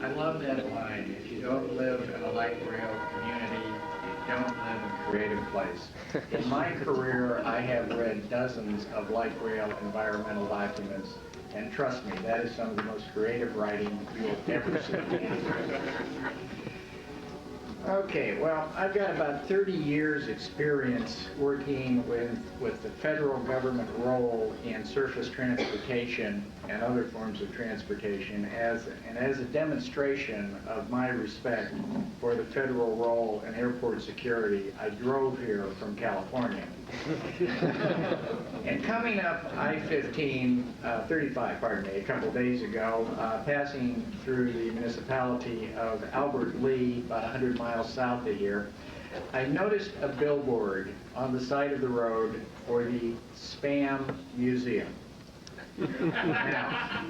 I love that line. If you don't live in a light rail community, you don't live in a creative place. In my career, I have read dozens of light rail environmental documents, and trust me, that is some of the most creative writing you'll ever see. Okay, well, I've got about 30 years experience working with the federal government role in surface transportation and other forms of transportation as a demonstration of my respect for the federal role in airport security. I drove here from California. And coming up I-15, 35, pardon me, a couple days ago, passing through the municipality of Albert Lea, about 100 miles south of here, I noticed a billboard on the side of the road for the Spam Museum. Now,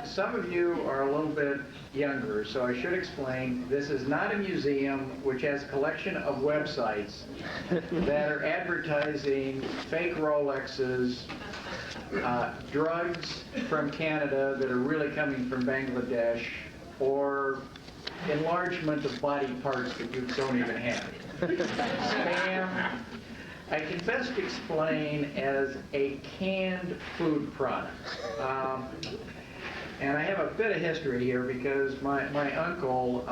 some of you are a little bit younger, so I should explain, this is not a museum which has a collection of websites that are advertising fake Rolexes, drugs from Canada that are really coming from Bangladesh, or enlargement of body parts that you don't even have. Spam, I confess to explain, as a canned food product. And I have a bit of history here because my uncle,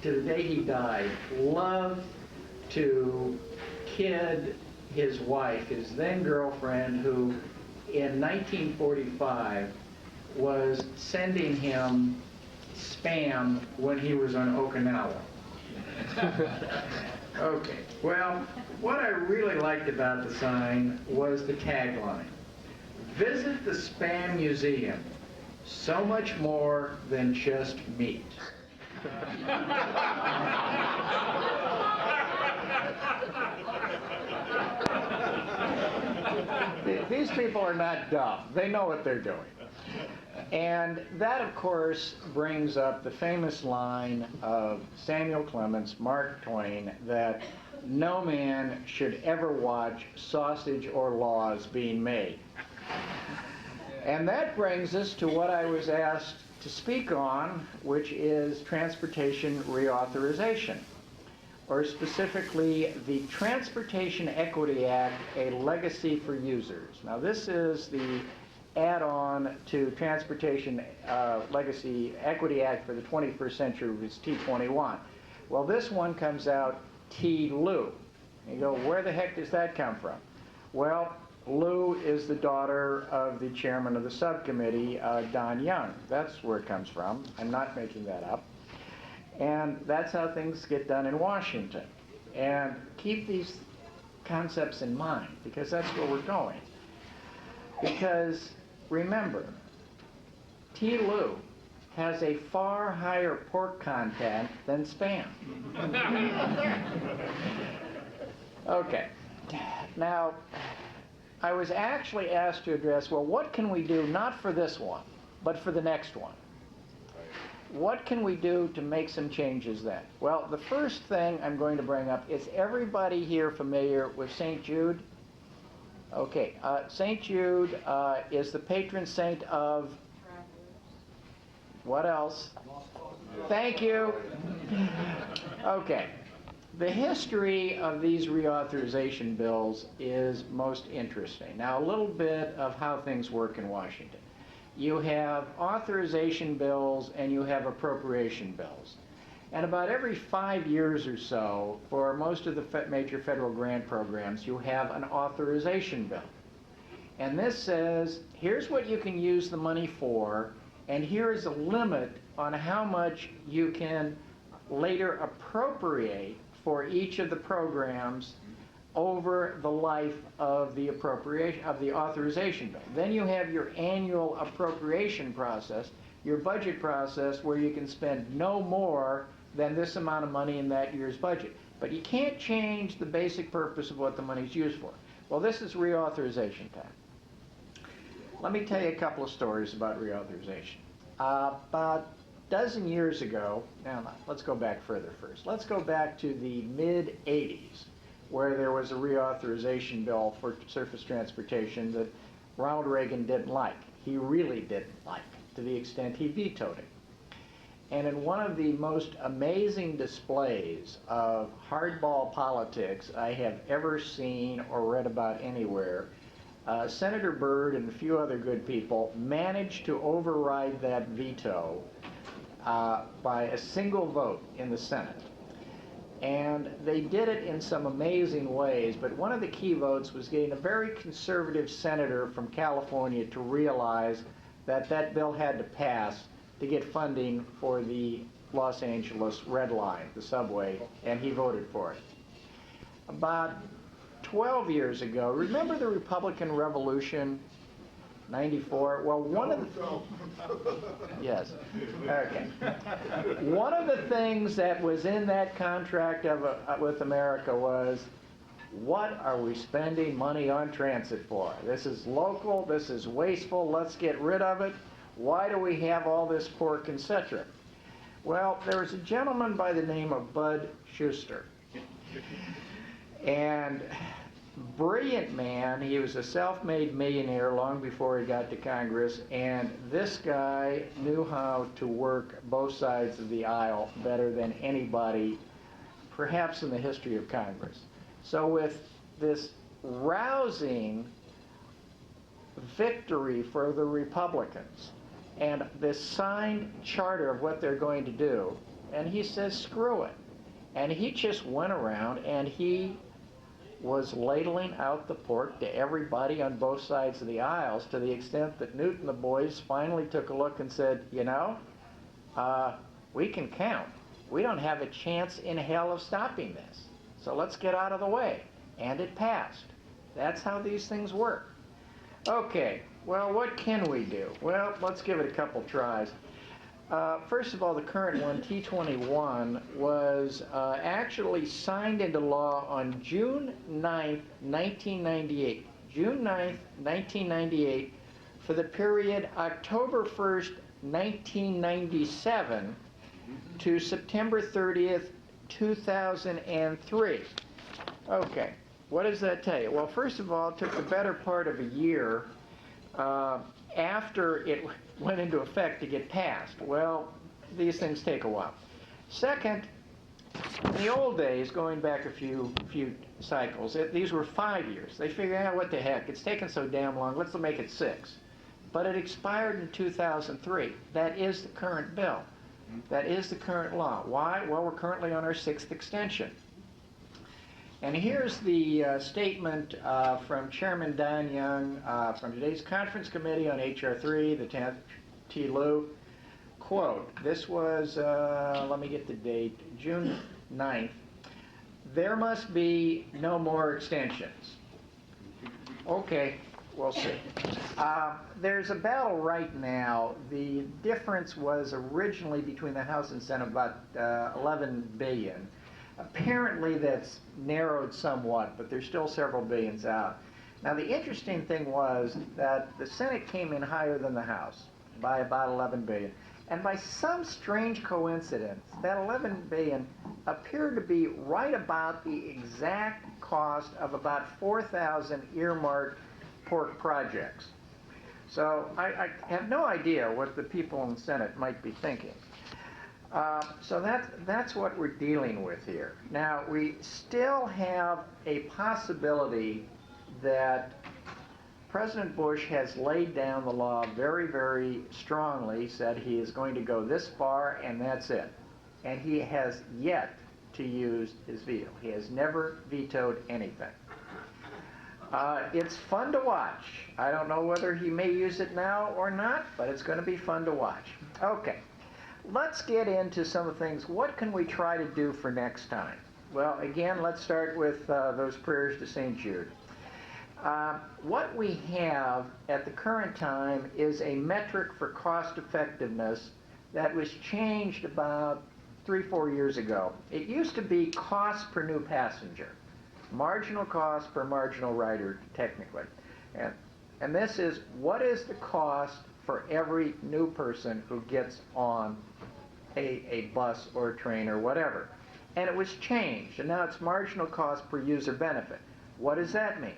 to the day he died, loved to kid his wife, his then girlfriend, who in 1945 was sending him Spam when he was on Okinawa. Okay, well, what I really liked about the sign was the tagline. Visit the Spam Museum. So much more than just meat. These people are not dumb. They know what they're doing. And that, of course, brings up the famous line of Samuel Clemens, Mark Twain, that no man should ever watch sausage or laws being made. And that brings us to what I was asked to speak on, which is transportation reauthorization, or specifically the Transportation Equity Act, a legacy for users. Now, this is the add-on to Transportation Legacy Equity Act for the 21st century, which is T21. Well, this one comes out T-Lou. You go, where the heck does that come from? Well, Lou is the daughter of the chairman of the subcommittee, Don Young. That's where it comes from. I'm not making that up. And that's how things get done in Washington. And keep these concepts in mind, because that's where we're going. Because remember, T-Lou has a far higher pork content than Spam. Okay. Now, I was actually asked to address, well, what can we do, not for this one, but for the next one? What can we do to make some changes then? Well, the first thing I'm going to bring up is, everybody here familiar with St. Jude? Okay, St. Jude is the patron saint of... What else? Thank you. Okay. The history of these reauthorization bills is most interesting. Now, a little bit of how things work in Washington. You have authorization bills and you have appropriation bills. And about every 5 years or so, for most of the major federal grant programs, you have an authorization bill. And this says, here's what you can use the money for, and here is a limit on how much you can later appropriate for each of the programs over the life of the appropriation of the authorization bill. Then you have your annual appropriation process, your budget process, where you can spend no more than this amount of money in that year's budget. But you can't change the basic purpose of what the money's used for. Well, this is reauthorization time. Let me tell you a couple of stories about reauthorization. About dozen years ago, now let's go back further first. Let's go back to the mid-'80s, where there was a reauthorization bill for surface transportation that Ronald Reagan didn't like. He really didn't like, to the extent he vetoed it. And in one of the most amazing displays of hardball politics I have ever seen or read about anywhere, Senator Byrd and a few other good people managed to override that veto by a single vote in the Senate. And they did it in some amazing ways, but one of the key votes was getting a very conservative senator from California to realize that that bill had to pass to get funding for the Los Angeles Red Line, the subway, and he voted for it. About 12 years ago, remember the Republican Revolution, 94? Well, one of the... Yes, okay. One of the things that was in that contract with America was, what are we spending money on transit for? This is local, this is wasteful, let's get rid of it. Why do we have all this pork, etc.? Well, there was a gentleman by the name of Bud Schuster. And brilliant man, he was a self-made millionaire long before he got to Congress, and this guy knew how to work both sides of the aisle better than anybody, perhaps in the history of Congress. So with this rousing victory for the Republicans and this signed charter of what they're going to do, and he says, screw it. And he just went around and he was ladling out the pork to everybody on both sides of the aisles, to the extent that Newt and the boys finally took a look and said, you know, we can count. We don't have a chance in hell of stopping this. So let's get out of the way. And it passed. That's how these things work. Okay, well, what can we do? Well, let's give it a couple tries. First of all, the current one, T21, was actually signed into law on June 9th, 1998. June 9th, 1998, for the period October 1st, 1997 to September 30th, 2003. Okay, what does that tell you? Well, first of all, it took the better part of a year after it went into effect to get passed. Well, these things take a while. Second, in the old days, going back a few cycles, these were 5 years. They figured out, what the heck, it's taken so damn long, let's make it 6. But it expired in 2003. That is the current bill. That is the current law. Why? Well, we're currently on our 6th extension. And here's the statement from Chairman Don Young from today's conference committee on H.R. 3, the 10th T. Lou. Quote, this was, let me get the date, June 9th. There must be no more extensions. Okay, we'll see. There's a battle right now. The difference was originally between the House and Senate about $11 billion. Apparently that's narrowed somewhat, but there's still several billions out. Now the interesting thing was that the Senate came in higher than the House by about $11 billion. And by some strange coincidence, that $11 billion appeared to be right about the exact cost of about 4,000 earmarked pork projects. So I have no idea what the people in the Senate might be thinking. So that's what we're dealing with here. Now, we still have a possibility that President Bush has laid down the law very, very strongly, said he is going to go this far and that's it. And he has yet to use his veto. He has never vetoed anything. It's fun to watch. I don't know whether he may use it now or not, but it's going to be fun to watch. Okay. Let's get into some of the things. What can we try to do for next time? Well, again, let's start with those prayers to St. Jude. What we have at the current time is a metric for cost effectiveness that was changed about 3-4 years ago. It used to be cost per new passenger, marginal cost per marginal rider, technically. And this is, what is the cost for every new person who gets on a bus or a train or whatever. And it was changed, and now it's marginal cost per user benefit. What does that mean?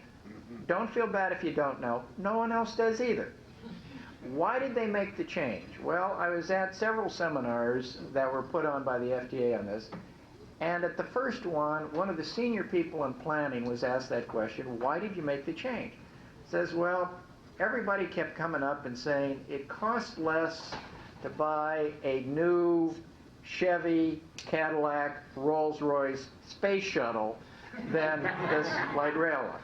Don't feel bad if you don't know. No one else does either. Why did they make the change? Well, I was at several seminars that were put on by the FDA on this, and at the first one of the senior people in planning was asked that question, why did you make the change? Says, well, everybody kept coming up and saying it costs less to buy a new Chevy, Cadillac, Rolls-Royce space shuttle than this light rail line.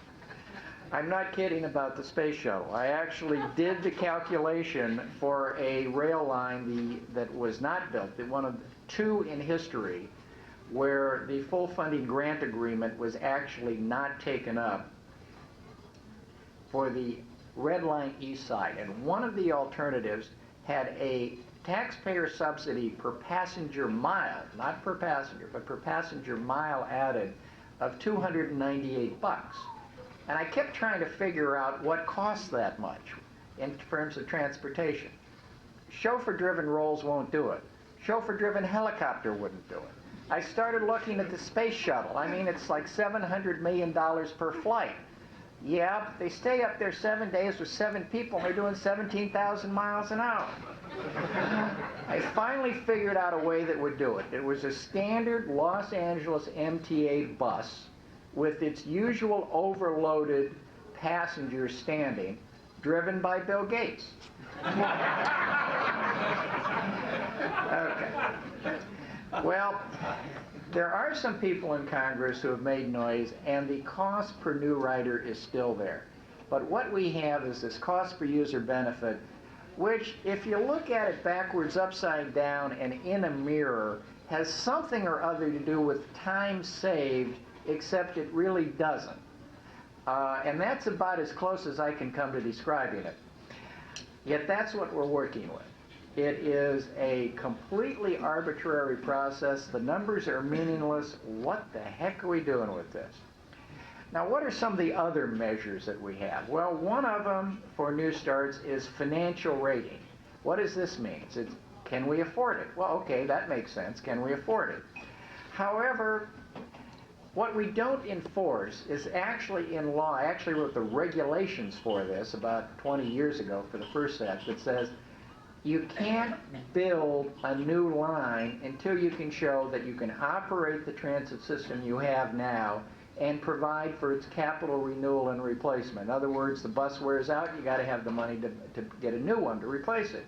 I'm not kidding about the space shuttle. I actually did the calculation for a rail line that was not built, one of two in history, where the full funding grant agreement was actually not taken up for the Red Line East Side. And one of the alternatives had a taxpayer subsidy per passenger mile, not per passenger, but per passenger mile added of $298. And I kept trying to figure out what costs that much in terms of transportation. Chauffeur-driven Rolls won't do it. Chauffeur-driven helicopter wouldn't do it. I started looking at the space shuttle. I mean, it's like $700 million per flight. Yeah, but they stay up there 7 days with 7 people, and they're doing 17,000 miles an hour. I finally figured out a way that would do it. It was a standard Los Angeles MTA bus with its usual overloaded passengers standing, driven by Bill Gates. Okay. Well, there are some people in Congress who have made noise, and the cost per new rider is still there. But what we have is this cost per user benefit, which, if you look at it backwards, upside down, and in a mirror, has something or other to do with time saved, except it really doesn't. And that's about as close as I can come to describing it. Yet that's what we're working with. It is a completely arbitrary process. The numbers are meaningless. What the heck are we doing with this? Now, what are some of the other measures that we have? Well, one of them for new starts is financial rating. What does this mean? It's, can we afford it? Well, okay, that makes sense. Can we afford it? However, what we don't enforce is actually in law. I actually wrote the regulations for this about 20 years ago for the first set that says you can't build a new line until you can show that you can operate the transit system you have now and provide for its capital renewal and replacement. In other words, the bus wears out, you got to have the money to get a new one to replace it.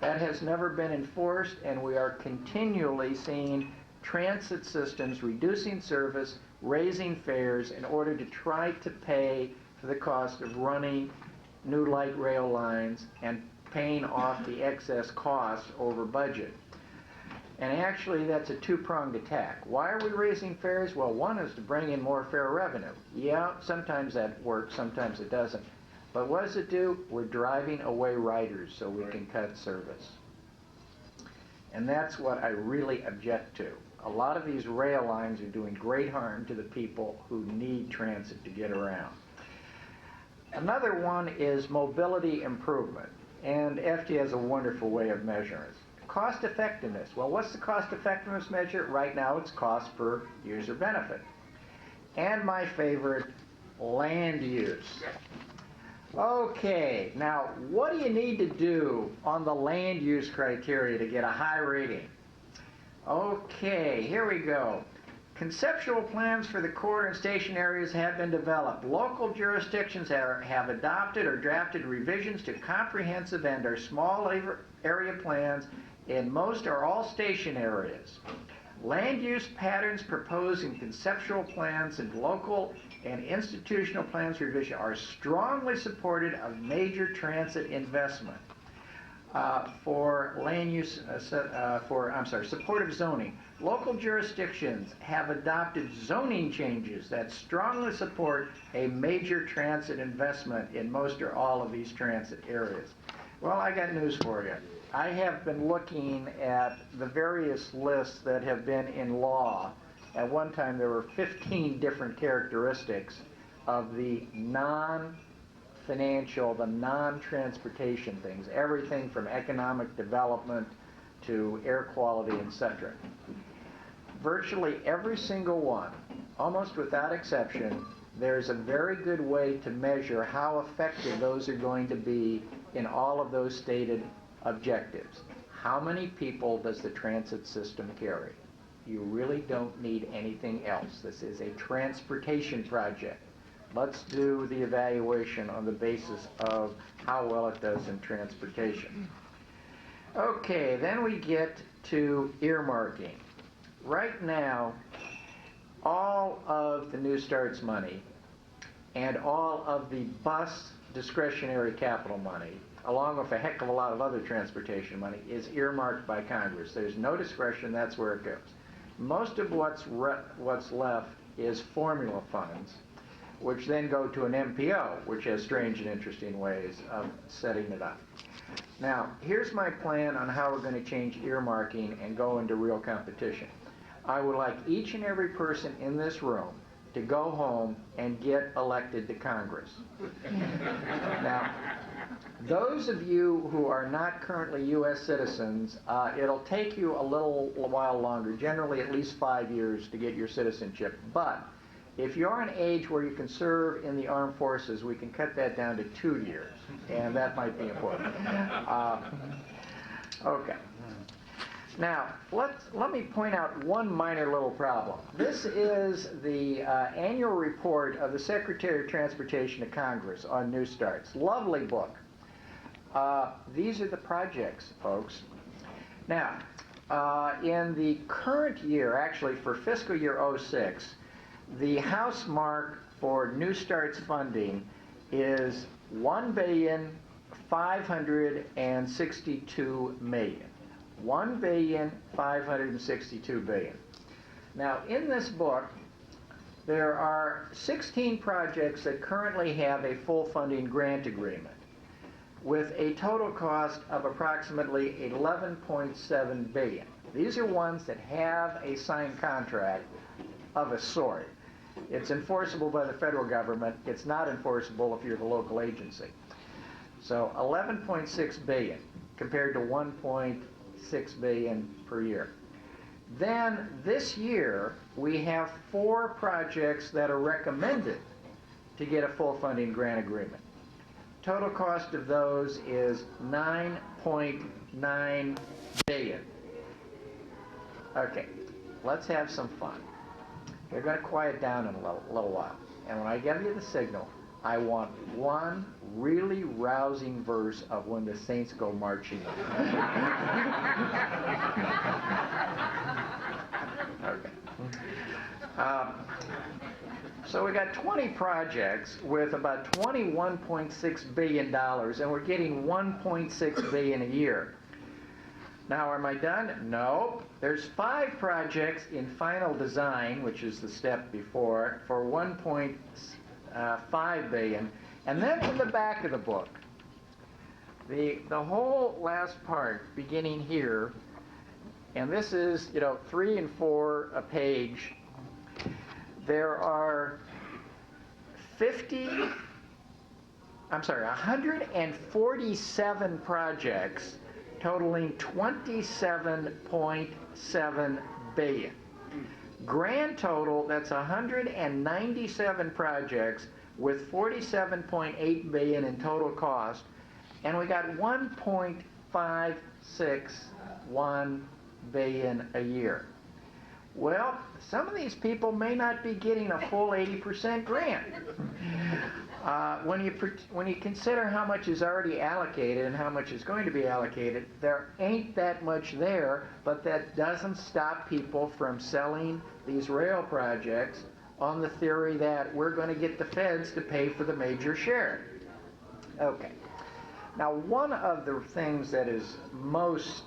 That has never been enforced, and we are continually seeing transit systems reducing service, raising fares in order to try to pay for the cost of running new light rail lines and paying off the excess costs over budget. And actually, that's a two-pronged attack. Why are we raising fares? Well, one is to bring in more fare revenue. Yeah, sometimes that works, sometimes it doesn't. But what does it do? We're driving away riders so we can cut service. And that's what I really object to. A lot of these rail lines are doing great harm to the people who need transit to get around. Another one is mobility improvement. And FT has a wonderful way of measuring it. Cost effectiveness. Well, what's the cost effectiveness measure? Right now it's cost per user benefit. And my favorite, land use. Okay, now what do you need to do on the land use criteria to get a high rating? Okay, here we go. Conceptual plans for the corridor and station areas have been developed. Local jurisdictions have adopted or drafted revisions to comprehensive and or small area plans in most or all station areas. Land use patterns proposed in conceptual plans and local and institutional plans revision are strongly supported of major transit investment. For land use, supportive zoning. Local jurisdictions have adopted zoning changes that strongly support a major transit investment in most or all of these transit areas. Well, I got news for you. I have been looking at the various lists that have been in law. At one time, there were 15 different characteristics of the non-financial, the non-transportation things, everything from economic development to air quality, etc. Virtually every single one, almost without exception, there's a very good way to measure how effective those are going to be in all of those stated objectives. How many people does the transit system carry? You really don't need anything else. This is a transportation project. Let's do the evaluation on the basis of how well it does in transportation. Okay, then we get to earmarking. Right now, all of the New Start's money and all of the bus discretionary capital money, along with a heck of a lot of other transportation money, is earmarked by Congress. There's no discretion, that's where it goes. Most of what's left is formula funds, which then go to an MPO, which has strange and interesting ways of setting it up. Now, here's my plan on how we're going to change earmarking and go into real competition. I would like each and every person in this room to go home and get elected to Congress. Now, those of you who are not currently U.S. citizens, it'll take you a little while longer, generally at least 5 years to get your citizenship. But if you're an age where you can serve in the armed forces, we can cut that down to 2 years, and that might be important. Okay. Now, let me point out one minor little problem. This is the annual report of the Secretary of Transportation of Congress on New Starts. Lovely book. These are the projects, folks. Now, in the current year, actually for fiscal year 06, the House mark for New Start's funding is $1,562,000,000. $1,562,000,000. Now, in this book, there are 16 projects that currently have a full funding grant agreement with a total cost of approximately $11.7 billion. These are ones that have a signed contract of a sort. It's enforceable by the federal government. It's not enforceable if you're the local agency. So $11.6 billion compared to $1.6 billion per year. Then this year we have 4 projects that are recommended to get a full funding grant agreement. Total cost of those is $9.9 billion. Okay, let's have some fun. You're going to quiet down in a little while. And when I give you the signal, I want one really rousing verse of When the Saints Go Marching In. Okay. So we got 20 projects with about $21.6 billion, and we're getting $1.6 billion a year. Now, am I done? No. There's 5 projects in final design, which is the step before, for $1.5 billion. And then in the back of the book, the whole last part, beginning here, and this is, 3 and 4 a page, there are 147 projects totaling $27.7 billion. Grand total, that's 197 projects with $47.8 billion in total cost, and we got $1.561 billion a year. Well, some of these people may not be getting a full 80% grant. When you consider how much is already allocated and how much is going to be allocated, there ain't that much there, but that doesn't stop people from selling these rail projects on the theory that we're going to get the feds to pay for the major share. Okay. Now, one of the things that is most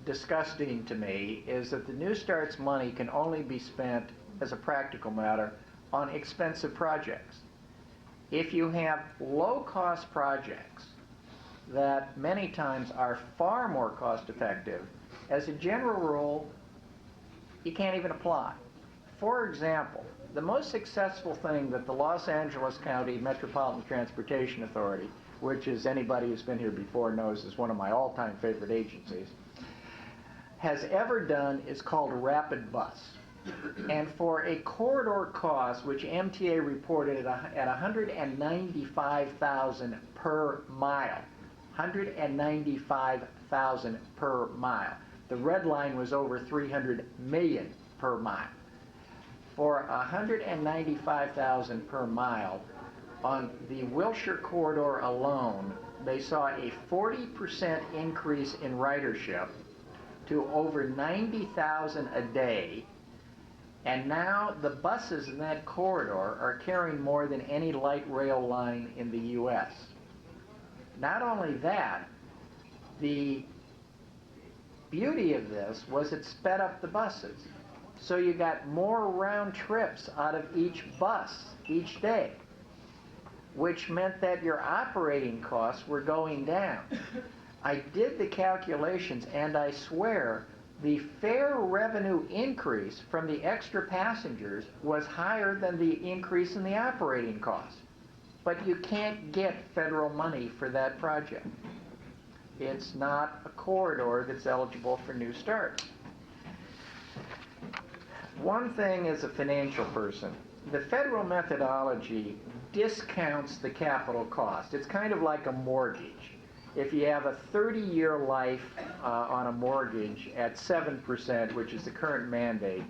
disgusting to me is that the New Start's money can only be spent, as a practical matter, on expensive projects. If you have low-cost projects that many times are far more cost-effective, as a general rule, you can't even apply. For example, the most successful thing that the Los Angeles County Metropolitan Transportation Authority, which is anybody who's been here before knows is one of my all-time favorite agencies, has ever done is called Rapid Bus. And for a corridor cost, which MTA reported at $195,000 per mile, $195,000 per mile. The red line was over $300 million per mile. For $195,000 per mile, on the Wilshire corridor alone, they saw a 40% increase in ridership to over 90,000 a day. And now the buses in that corridor are carrying more than any light rail line in the U.S. Not only that, the beauty of this was it sped up the buses. So you got more round trips out of each bus each day, which meant that your operating costs were going down. I did the calculations, and I swear the fare revenue increase from the extra passengers was higher than the increase in the operating costs. But you can't get federal money for that project. It's not a corridor that's eligible for New Start. One thing as a financial person, the federal methodology discounts the capital cost. It's kind of like a mortgage. If you have a 30-year life on a mortgage at 7%, which is the current mandate,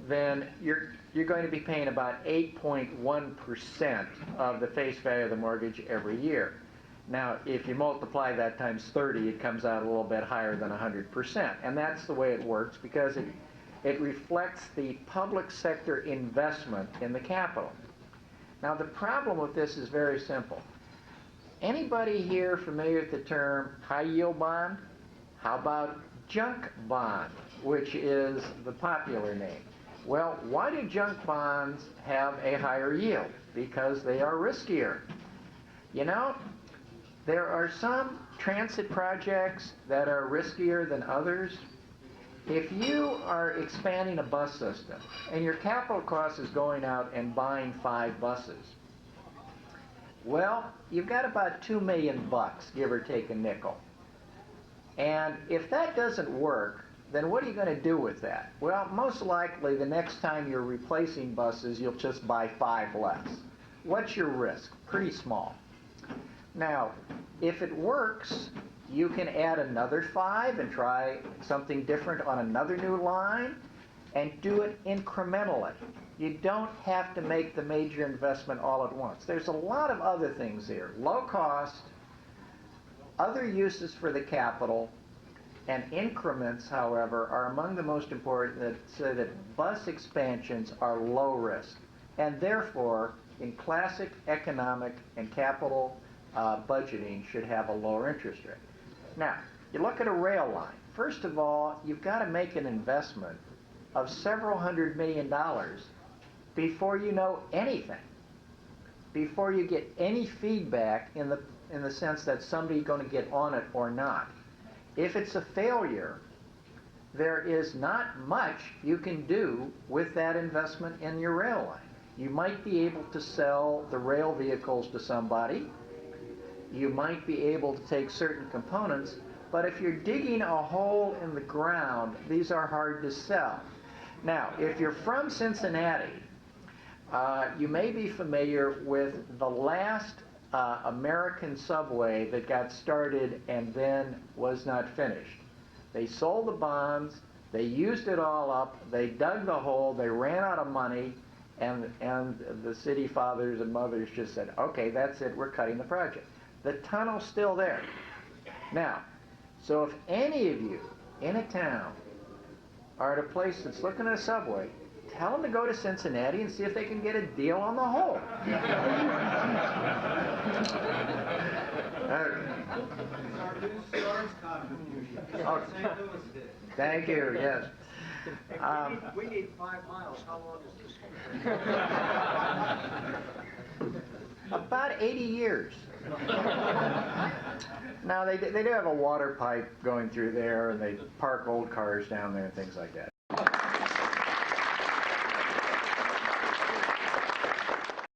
then you're going to be paying about 8.1% of the face value of the mortgage every year. Now, if you multiply that times 30, it comes out a little bit higher than 100%. And that's the way it works because it reflects the public sector investment in the capital. Now, the problem with this is very simple. Anybody here familiar with the term high-yield bond? How about junk bond, which is the popular name? Well, why do junk bonds have a higher yield? Because they are riskier. You know, there are some transit projects that are riskier than others. If you are expanding a bus system and your capital cost is going out and buying 5 buses, well, you've got about $2 million, give or take a nickel. And if that doesn't work, then what are you going to do with that? Well, most likely the next time you're replacing buses, you'll just buy 5 less. What's your risk? Pretty small. Now, if it works, you can add another 5 and try something different on another new line and do it incrementally. You don't have to make the major investment all at once. There's a lot of other things here. Low cost, other uses for the capital, and increments, however, are among the most important, so that bus expansions are low risk. And therefore, in classic economic and capital budgeting, should have a lower interest rate. Now, you look at a rail line. First of all, you've got to make an investment of several $100 million before you know anything, before you get any feedback in the sense that somebody's going to get on it or not. If it's a failure, there is not much you can do with that investment in your rail line. You might be able to sell the rail vehicles to somebody. You might be able to take certain components, but if you're digging a hole in the ground, these are hard to sell. Now, if you're from Cincinnati, you may be familiar with the last American subway that got started and then was not finished. They sold the bonds, they used it all up, they dug the hole, they ran out of money, and the city fathers and mothers just said, okay, that's it, we're cutting the project. The tunnel's still there. Now, so if any of you in a town are at a place that's looking at a subway, tell them to go to Cincinnati and see if they can get a deal on the whole. Oh, thank you, yes. We need 5 miles. How long is this? About 80 years. Now, they do have a water pipe going through there, and they park old cars down there and things like that.